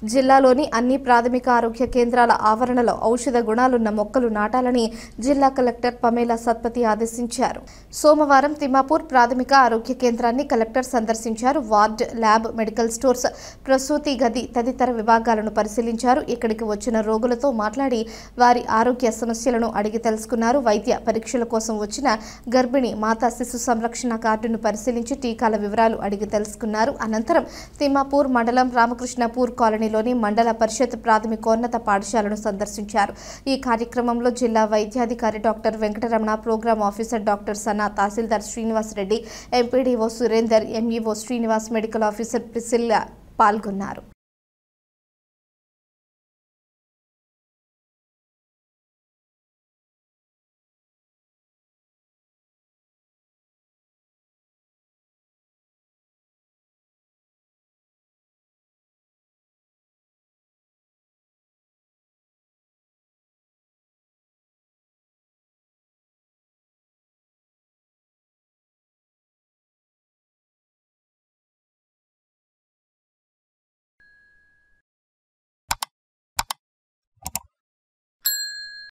జిల్లాలోని అన్ని ప్రాథమిక ఆరోగ్య కేంద్రాల ఆవరణలో ఔషధ గుణాలున్న మొక్కలు నాటాలని జిల్లా కలెక్టర్ పమేలా సత్పతి ఆదేశించారు. సోమవారం తిమ్మాపూర్ ప్రాథమిక ఆరోగ్య కేంద్రాన్ని కలెక్టర్ సందర్శించారు. వార్డ్, ల్యాబ్, మెడికల్ స్టోర్స్, ప్రసూతి గది తదితర విభాగాలను పరిశీలించారు. ఇక్కడికి వచ్చిన రోగులతో మాట్లాడి వారి ఆరోగ్య సమస్యలను అడిగి తెలుసుకున్నారు. వైద్య పరీక్షల కోసం వచ్చిన గర్భిణి మాతా శిశు సంరక్షణ కార్డును పరిశీలించి టీకాల వివరాలు అడిగి తెలుసుకున్నారు. అనంతరం తిమ్మాపూర్ మండలం రామకృష్ణపూర్ కాలనీలోని మండల పరిషత్ ప్రాథమికోన్నత పాఠశాలను సందర్శించారు. ఈ కార్యక్రమంలో జిల్లా వైద్యాధికారి doctor Venkataramana, program officer doctor Sana, tahsildar Srinivas Reddy, MPDO Surender, MEO Srinivas, medical officer Priscilla పాల్గొన్నారు.